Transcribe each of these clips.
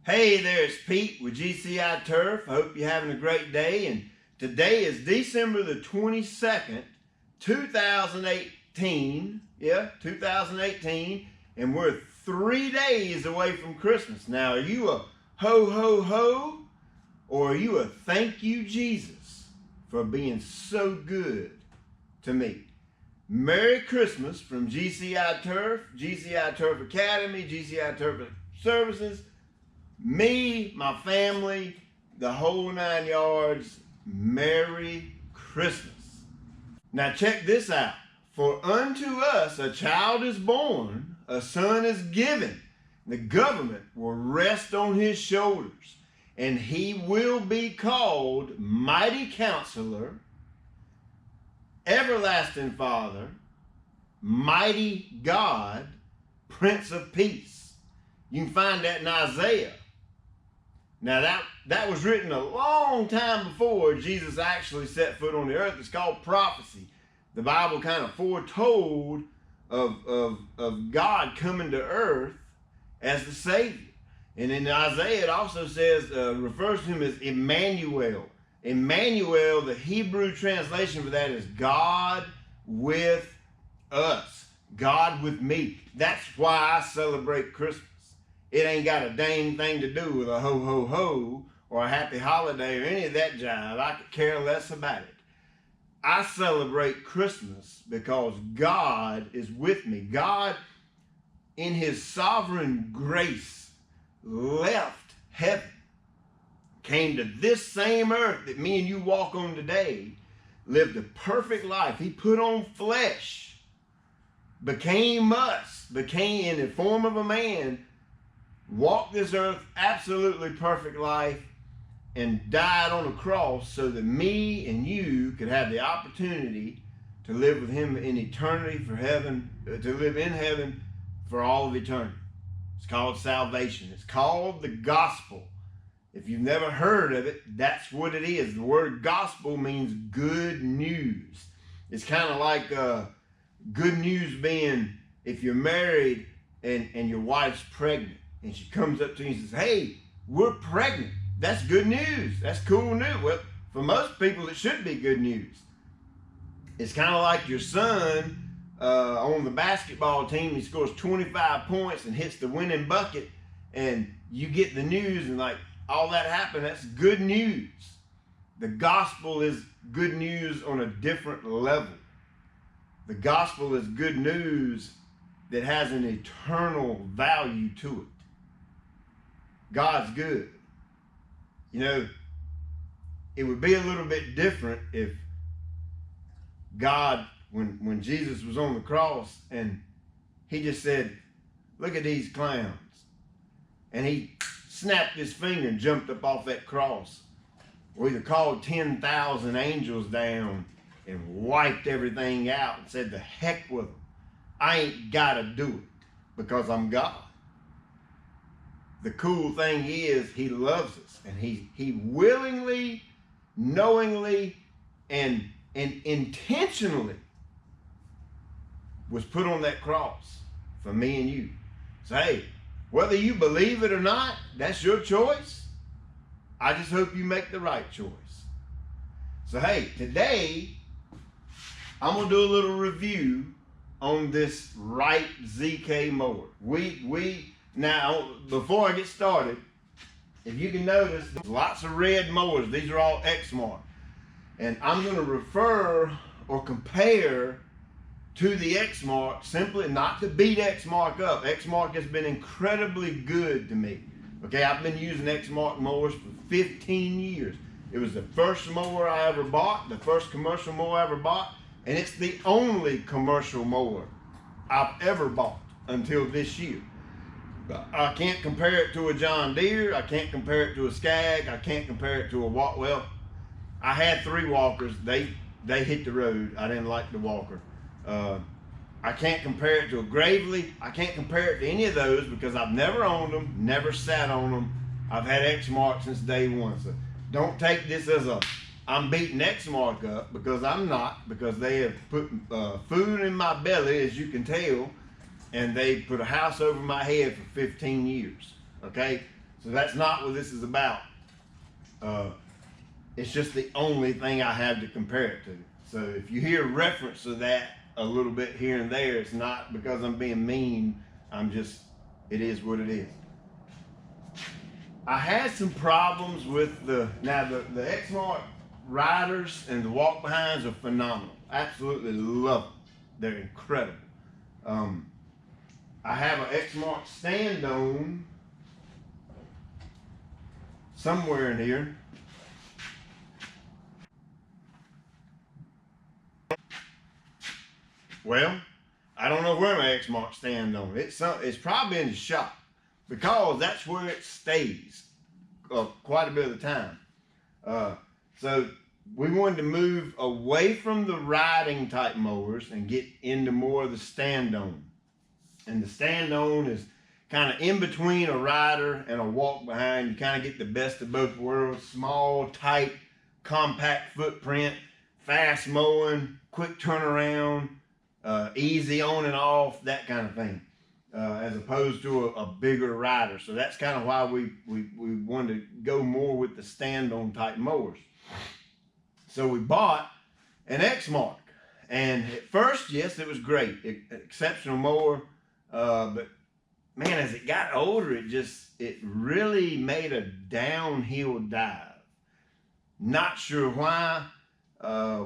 Hey there, it's Pete with GCI Turf. I hope you're having a great day. And today is December the 22nd, 2018. Yeah, 2018. And we're 3 days away from Christmas. Now, are you a ho, ho, ho? Or are you a thank you, Jesus, for being so good to me? Merry Christmas from GCI Turf, GCI Turf Academy, GCI Turf Services. Me, my family, the whole 9 yards, Merry Christmas. Now check this out. For unto us a child is born, a son is given. The government will rest on his shoulders, and he will be called Mighty Counselor, Everlasting Father, Mighty God, Prince of Peace. You can find that in Isaiah. Now that was written a long time before Jesus actually set foot on the earth. It's called prophecy. The Bible kind of foretold of God coming to earth as the Savior. And in Isaiah it also says, refers to him as Emmanuel. Emmanuel, the Hebrew translation for that is God with us. God with me. That's why I celebrate Christmas. It ain't got a dang thing to do with a ho, ho, ho, or a happy holiday or any of that jive. I could care less about it. I celebrate Christmas because God is with me. God, in his sovereign grace, left heaven, came to this same earth that me and you walk on today, lived a perfect life. He put on flesh, became us, became in the form of a man, walked this earth, absolutely perfect life, and died on a cross so that me and you could have the opportunity to live with him in eternity for heaven, to live in heaven for all of eternity. It's called salvation. It's called the gospel. If you've never heard of it, that's what it is. The word gospel means good news. It's kind of like good news being if you're married and your wife's pregnant. And she comes up to you and says, hey, we're pregnant. That's good news. That's cool news. Well, for most people, it should be good news. It's kind of like your son on the basketball team. He scores 25 points and hits the winning bucket. And you get the news and like all that happened. That's good news. The gospel is good news on a different level. The gospel is good news that has an eternal value to it. God's good. You know, it would be a little bit different if God, when Jesus was on the cross and he just said, look at these clowns. And he snapped his finger and jumped up off that cross. Or either called 10,000 angels down and wiped everything out and said, the heck with them. I ain't got to do it because I'm God. The cool thing is he loves us, and he willingly, knowingly, and intentionally was put on that cross for me and you. So hey, whether you believe it or not, that's your choice. I just hope you make the right choice. So hey, today I'm gonna do a little review on this Wright ZK mower. Now, before I get started, if you can notice, there's lots of red mowers. These are all Exmark. And I'm going to refer or compare to the Exmark, simply not to beat Exmark up. Exmark has been incredibly good to me. Okay, I've been using Exmark mowers for 15 years. It was the first mower I ever bought, the first commercial mower I ever bought, and it's the only commercial mower I've ever bought until this year. I can't compare it to a John Deere. I can't compare it to a Skag. I can't compare it to a walk. Well, I had 3 walkers. They hit the road. I didn't like the walker. I can't compare it to a Gravely. I can't compare it to any of those because I've never owned them, never sat on them. I've had Exmark since day one. So don't take this as I'm beating Exmark up, because I'm not, because they have put food in my belly, as you can tell, and they put a house over my head for 15 years. Okay, So that's not what this is about. It's just the only thing I have to compare it to. So if you hear reference to that a little bit here and there, it's not because I'm being mean. It is what it is. I had some problems with the Exmark riders and the WalkBehinds are phenomenal. Absolutely love them. They're incredible. I have an Exmark stand-on somewhere in here. Well, I don't know where my Exmark stand-on. It's probably in the shop because that's where it stays quite a bit of the time. So we wanted to move away from the riding type mowers and get into more of the stand-on. And the stand-on is kind of in between a rider and a walk-behind. You kind of get the best of both worlds. Small, tight, compact footprint, fast mowing, quick turnaround, easy on and off, that kind of thing, as opposed to a bigger rider. So that's kind of why we wanted to go more with the stand-on type mowers. So we bought an Exmark, and at first, yes, it was great, exceptional mower, but man, as it got older, it really made a downhill dive. Not sure why.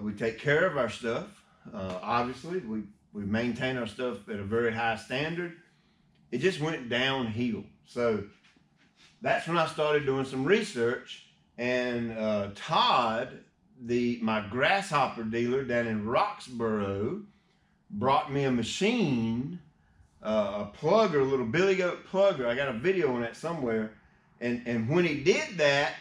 We take care of our stuff. Obviously, we maintain our stuff at a very high standard. It just went downhill. So that's when I started doing some research, and Todd, my grasshopper dealer down in Roxborough, brought me a machine, a plugger, a little billy goat plugger. I got a video on that somewhere. And when he did that,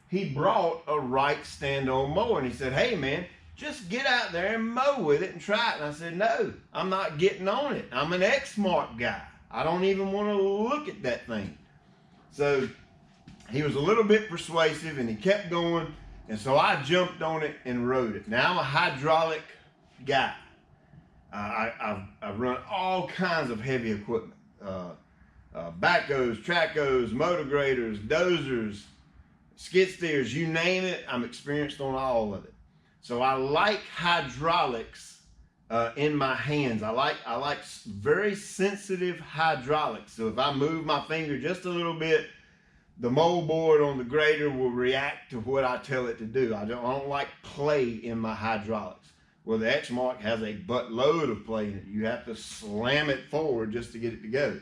he brought a Wright stand-on mower, and he said, "Hey man, just get out there and mow with it and try it." And I said, "No, I'm not getting on it. I'm an Exmark guy. I don't even want to look at that thing." So he was a little bit persuasive, and he kept going. And so I jumped on it and rode it. Now I'm a hydraulic guy. I've run all kinds of heavy equipment. Backhoes, trackhoes, motor graders, dozers, skid steers, you name it, I'm experienced on all of it. So I like hydraulics in my hands. I like very sensitive hydraulics. So if I move my finger just a little bit, the moldboard on the grader will react to what I tell it to do. I don't like play in my hydraulics. Well, the Exmark has a buttload of play in it. You have to slam it forward just to get it to go.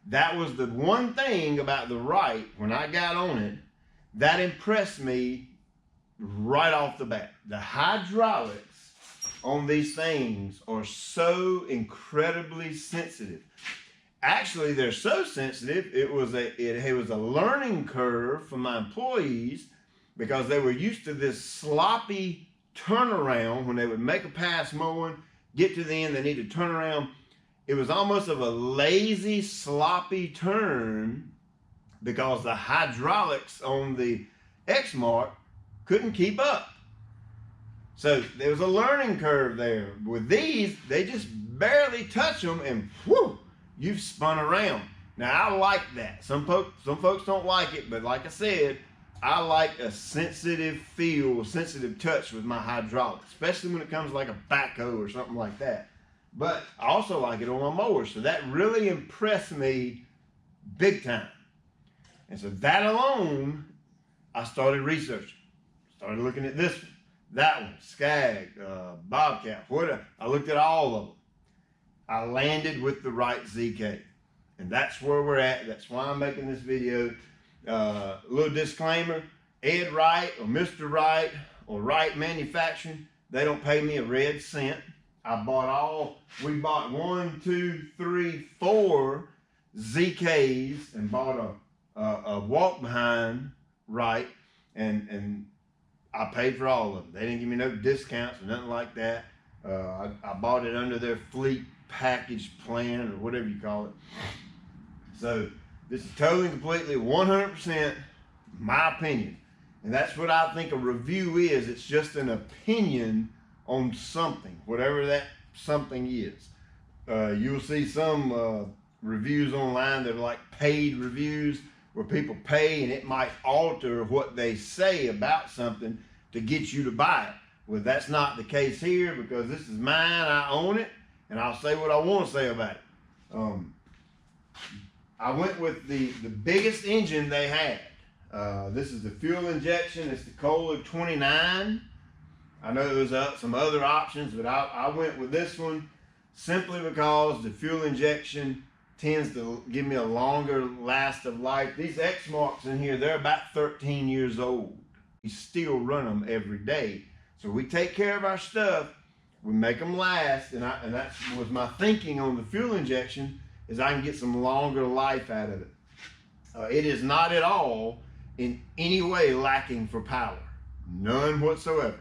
That was the one thing about the Wright, when I got on it, that impressed me right off the bat. The hydraulics on these things are so incredibly sensitive. Actually, they're so sensitive, it was a learning curve for my employees, because they were used to this sloppy turnaround. When they would make a pass mowing, get to the end, they need to turn around. It was almost of a lazy, sloppy turn because the hydraulics on the Exmark couldn't keep up. So there was a learning curve there. With these, they just barely touch them and whoo, you've spun around. Now I like that. Some folks don't like it, but like I said, I like a sensitive feel, sensitive touch with my hydraulics, especially when it comes to like a backhoe or something like that. But I also like it on my mower, so that really impressed me big time. And so that alone, I started researching. Started looking at this one, that one, Skag, Bobcat, whatever. I looked at all of them. I landed with the Wright ZK. And that's where we're at. That's why I'm making this video. A little disclaimer, Ed Wright or Mr. Wright or Wright Manufacturing, they don't pay me a red cent. We bought 1, 2, 3, 4 ZKs and bought a walk-behind Wright, and I paid for all of them. They didn't give me no discounts or nothing like that. I bought it under their fleet package plan or whatever you call it. So this is totally, completely, 100% my opinion. And that's what I think a review is. It's just an opinion on something, whatever that something is. You'll see some reviews online that are like paid reviews. where people pay and it might alter what they say about something to get you to buy it. Well, that's not the case here, because this is mine, I own it, and I'll say what I want to say about it. I went with the biggest engine they had. This is the fuel injection. It's the Kohler 29. I know there's some other options, but I went with this one simply because the fuel injection tends to give me a longer last of life. These X marks in here, they're about 13 years old. We still run them every day. So we take care of our stuff, we make them last, and that was my thinking on the fuel injection, is I can get some longer life out of it. It is not at all in any way lacking for power. None whatsoever.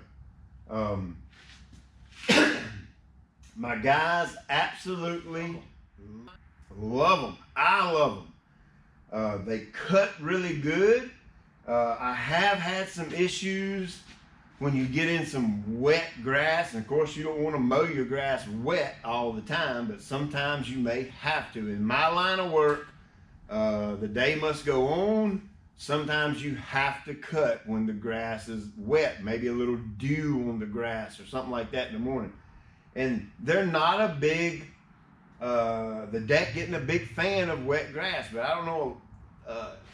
My guys absolutely love them. I love them. They cut really good. I have had some issues when you get in some wet grass, and of course you don't want to mow your grass wet all the time, but sometimes you may have to. In my line of work, the day must go on. Sometimes you have to cut when the grass is wet, maybe a little dew on the grass or something like that in the morning. And they're not a big, the deck getting a big fan of wet grass, but I don't know,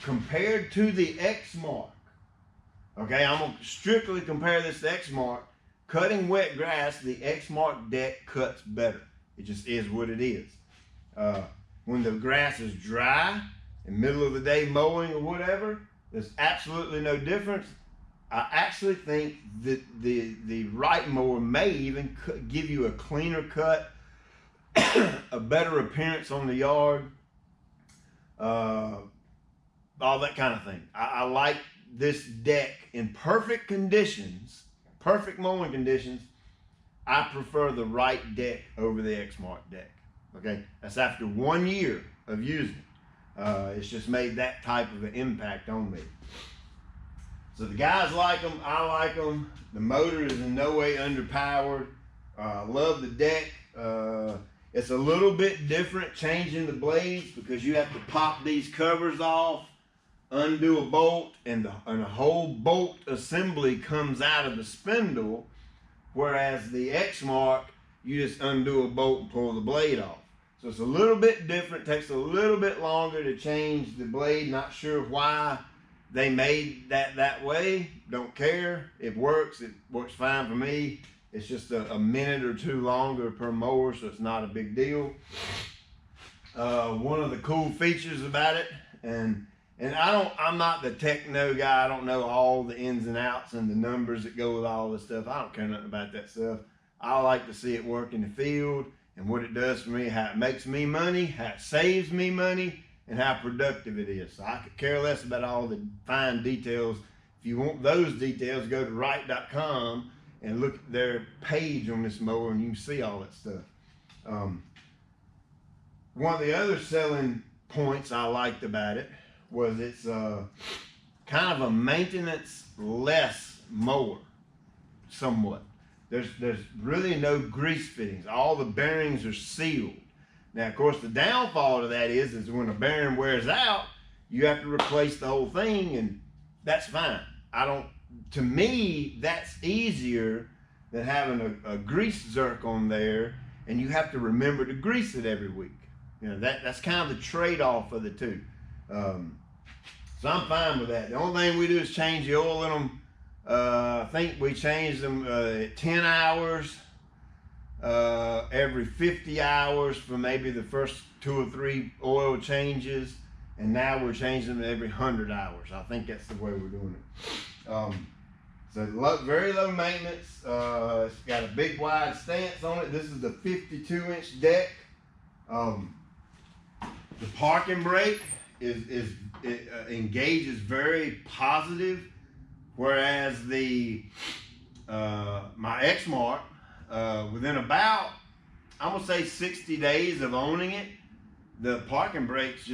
compared to the X-Mark, okay, I'm going to strictly compare this to X-Mark. Cutting wet grass, the X-Mark deck cuts better. It just is what it is. When the grass is dry, in the middle of the day mowing or whatever, there's absolutely no difference. I actually think that the Wright mower may even give you a cleaner cut, a better appearance on the yard, all that kind of thing. I like this deck in perfect conditions, perfect mowing conditions. I prefer the Wright deck over the X-Mark deck. Okay, that's after 1 year of using it. It's just made that type of an impact on me. So the guys like them, I like them. The motor is in no way underpowered. I love the deck. It's a little bit different changing the blades, because you have to pop these covers off, undo a bolt, and a whole bolt assembly comes out of the spindle, whereas the X-Mark, you just undo a bolt and pull the blade off. So it's a little bit different, takes a little bit longer to change the blade. Not sure why they made that way. Don't care. It works fine for me. It's just a minute or two longer per mower, so it's not a big deal. One of the cool features about it, and I'm not the techno guy. I don't know all the ins and outs and the numbers that go with all this stuff. I don't care nothing about that stuff. I like to see it work in the field and what it does for me, how it makes me money, how it saves me money, and how productive it is. So I could care less about all the fine details. If you want those details, go to Wright.com and look at their page on this mower, and you can see all that stuff. One of the other selling points I liked about it was it's kind of a maintenance-less mower, somewhat. There's really no grease fittings. All the bearings are sealed. Now, of course, the downfall to that is when a bearing wears out, you have to replace the whole thing, and that's fine. To me, that's easier than having a grease zerk on there, and you have to remember to grease it every week. You know, that's kind of the trade-off of the two. So I'm fine with that. The only thing we do is change the oil in them. I think we changed them at 10 hours, every 50 hours for maybe the first 2 or 3 oil changes, and now we're changing them every 100 hours. I think that's the way we're doing it. So very low maintenance. It's got a big wide stance on it. This is the 52-inch deck. The parking brake engages very positive, whereas my X-Mark, within about, I'm gonna say 60 days of owning it, the parking brakes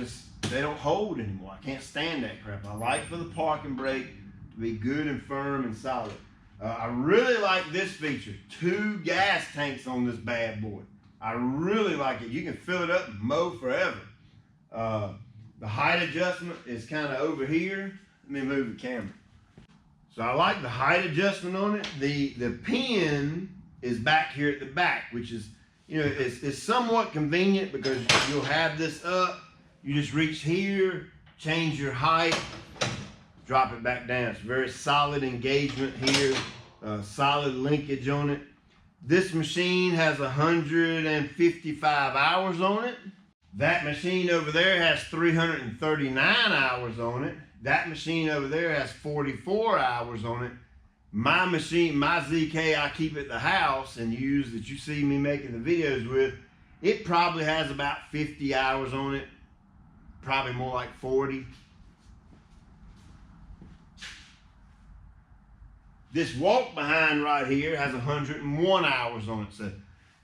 they don't hold anymore. I can't stand that crap. I like for the parking brake to be good and firm and solid. I really like this feature, 2 gas tanks on this bad boy. I really like it. You can fill it up and mow forever. The The height adjustment is kind of over here. Let me move the camera. So I like the height adjustment on it. The pin is back here at the back, which is, you know, it's somewhat convenient because you'll have this up. You just reach here, change your height, drop it back down. It's very solid engagement here, solid linkage on it. This machine has 155 hours on it. That machine over there has 339 hours on it. That machine over there has 44 hours on it. My machine, my ZK I keep at the house and use, that you see me making the videos with, it probably has about 50 hours on it, probably more like 40. This WalkBehind right here has 101 hours on it, so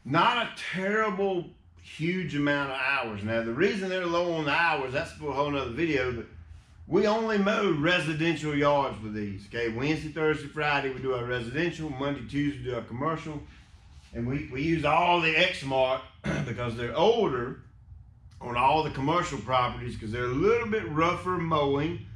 not a terrible, huge amount of hours. Now, the reason they're low on the hours, that's for a whole nother video, but we only mow residential yards with these, okay? Wednesday, Thursday, Friday, we do our residential. Monday, Tuesday, we do our commercial. And we use all the X-Mark because they're older on all the commercial properties because they're a little bit rougher mowing,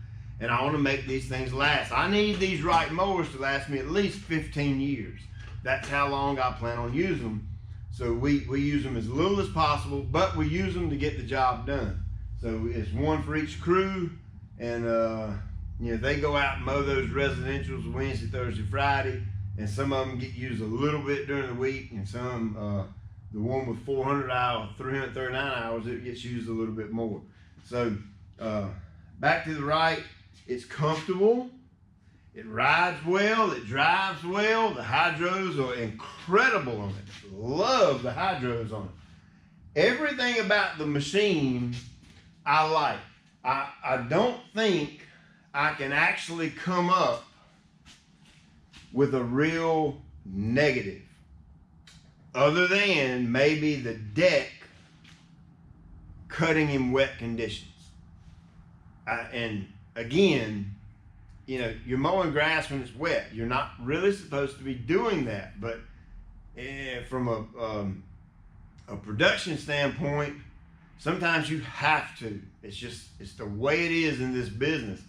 and I want to make these things last. I need these Wright mowers to last me at least 15 years. That's how long I plan on using them. So we use them as little as possible, but we use them to get the job done. So it's one for each crew. And you know, they go out and mow those residentials Wednesday, Thursday, Friday, and some of them get used a little bit during the week, and some, the one with 400 hours, 339 hours, it gets used a little bit more. So back to the Wright, it's comfortable, it rides well, it drives well, the hydros are incredible on it. Love the hydros on it. Everything about the machine I like. I don't think I can actually come up with a real negative, other than maybe the deck cutting in wet conditions. And again, you know, you're mowing grass when it's wet. You're not really supposed to be doing that, but from a production standpoint, sometimes you have to. It's the way it is in this business.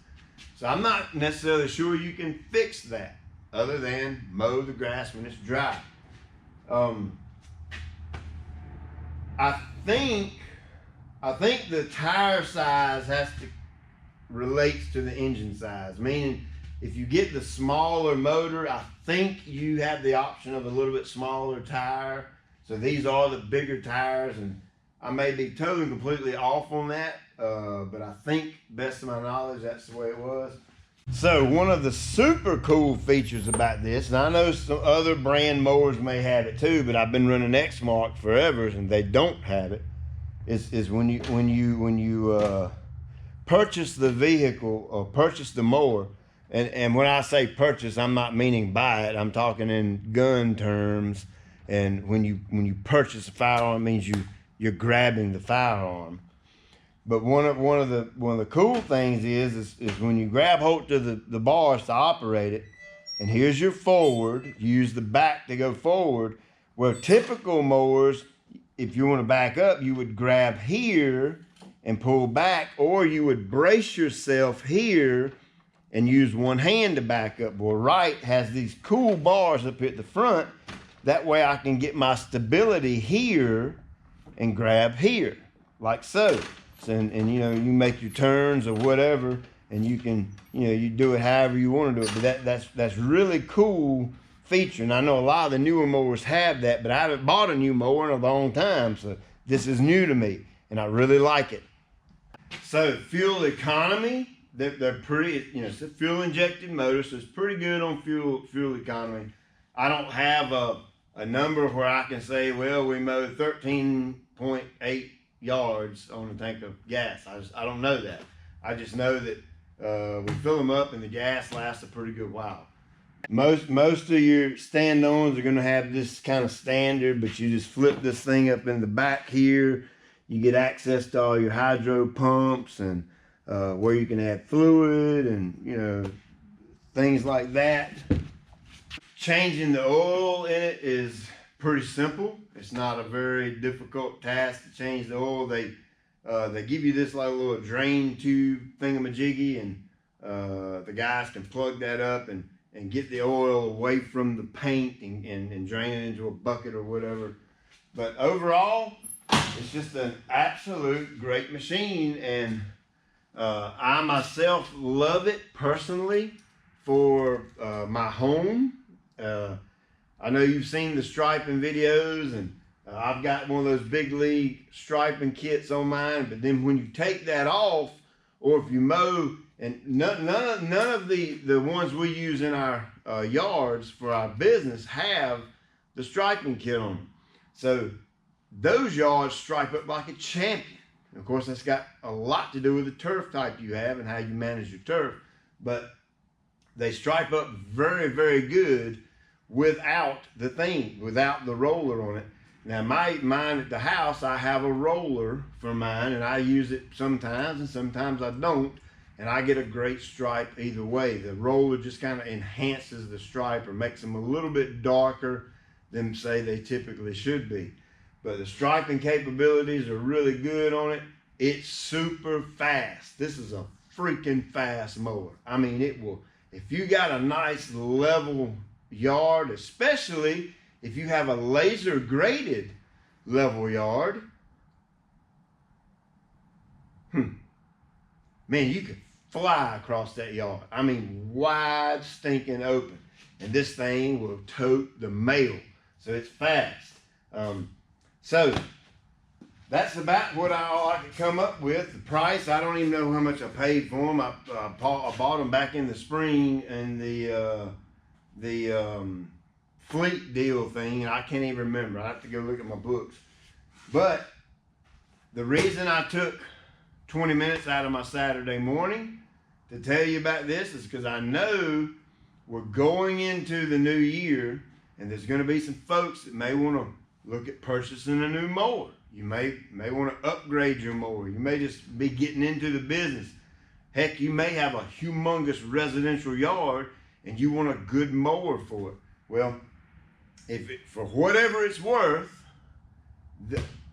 So I'm not necessarily sure you can fix that, other than mow the grass when it's dry. I think the tire size relates to the engine size. Meaning, if you get the smaller motor, I think you have the option of a little bit smaller tire. So these are the bigger tires, and I may be totally completely off on that, but I think, best of my knowledge, that's the way it was. So one of the super cool features about this, and I know some other brand mowers may have it too, but I've been running X-Mark forever and they don't have it, is when you purchase the vehicle or purchase the mower, and when I say purchase, I'm not meaning buy it, I'm talking in gun terms. And when you purchase a firearm, it means you're grabbing the firearm. But one of the cool things is when you grab hold to the bars to operate it, and here's your forward, you use the back to go forward. Where typical mowers, if you want to back up, you would grab here and pull back, or you would brace yourself here and use one hand to back up. Well, Wright has these cool bars up here at the front. That way I can get my stability here and grab here, like so. And you know, you make your turns or whatever, and you can, you know, you do it however you want to do it. But that's really cool feature. And I know a lot of the newer mowers have that, but I haven't bought a new mower in a long time, so this is new to me, and I really like it. So fuel economy, they're pretty, you know, it's a fuel injected motor, so it's pretty good on fuel economy. I don't have a number where I can say, well, we mowed 13.8 yards on a tank of gas. I don't know that. I just know that we fill them up and the gas lasts a pretty good while. Most of your stand-ons are going to have this kind of standard, but you just flip this thing up in the back here. You get access to all your hydro pumps and where you can add fluid and, you know, things like that. Changing the oil in it is pretty simple. It's not a very difficult task to change the oil. They They give you this like little drain tube thingamajiggy, and the guys can plug that up and get the oil away from the paint and drain it into a bucket or whatever. But overall, it's just an absolute great machine, and I myself love it personally for my home. I know you've seen the striping videos, and I've got one of those big league striping kits on mine, but then when you take that off, or if you mow, and none of the ones we use in our yards for our business have the striping kit on them. So those yards stripe up like a champion. Of course, that's got a lot to do with the turf type you have and how you manage your turf, but they stripe up very, very good without the roller on it. Now mine at the house, I have a roller for mine, and I use it sometimes and sometimes I don't, and I get a great stripe either way. The roller just kind of enhances the stripe or makes them a little bit darker than say they typically should be. But the striping capabilities are really good on it. It's super fast. This is a freaking fast mower. I mean, it will, if you got a nice level yard, especially if you have a laser graded level yard, man, you could fly across that yard. I mean, wide stinking open. And this thing will tote the mail. So it's fast. So that's about what I could come up with. The price, I don't even know how much I paid for them. I bought them back in the spring in the fleet deal thing, and I can't even remember. I have to go look at my books. But the reason I took 20 minutes out of my Saturday morning to tell you about this is because I know we're going into the new year, and there's going to be some folks that may want to look at purchasing a new mower. You may want to upgrade your mower. You may just be getting into the business. Heck, you may have a humongous residential yard and you want a good mower for it. Well, for whatever it's worth,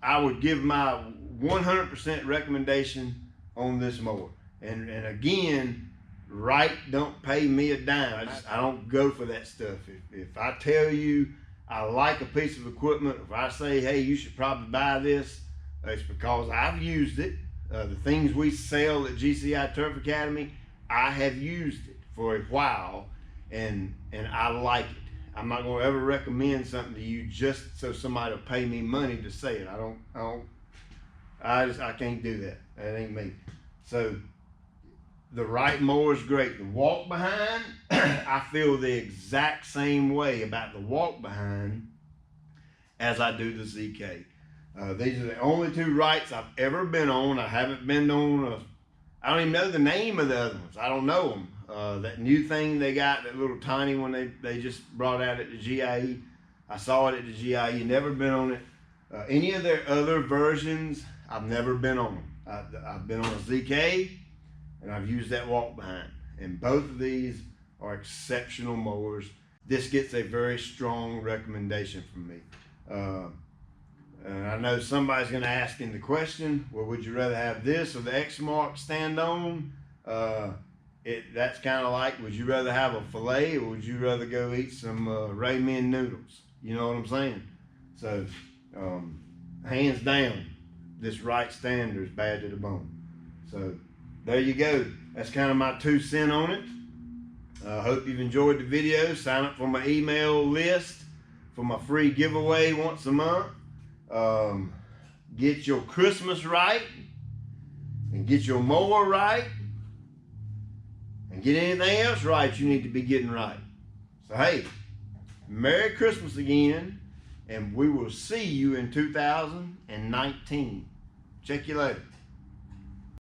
I would give my 100% recommendation on this mower. And again, Wright don't pay me a dime. I don't go for that stuff. If I tell you I like a piece of equipment, if I say, hey, you should probably buy this, it's because I've used it. The things we sell at GCI Turf Academy, I have used it for a while, and I like it. I'm not going to ever recommend something to you just so somebody will pay me money to say it. I can't do that. That ain't me. So the Wright mower is great. The WalkBehind, I feel the exact same way about the WalkBehind as I do the ZK. These are the only two Wrights I've ever been on. I haven't been on I don't even know the name of the other ones. I don't know them. That new thing they got, that little tiny one they just brought out at the GIE. I saw it at the GIE, never been on it. Any of their other versions, I've never been on them. I've been on a ZK, and I've used that WalkBehind. And both of these are exceptional mowers. This gets a very strong recommendation from me. And I know somebody's going to ask in the question, well, would you rather have this or the X-Mark stand-on? That's kind of like, would you rather have a filet or would you rather go eat some ramen noodles? You know what I'm saying? So, hands down, this Wright Stander is bad to the bone. So, there you go. That's kind of my 2 cents on it. I hope you've enjoyed the video. Sign up for my email list for my free giveaway once a month. Get your Christmas right, and get your mower right, and get anything else right you need to be getting right. So hey, Merry Christmas again, and we will see you in 2019. Check you later.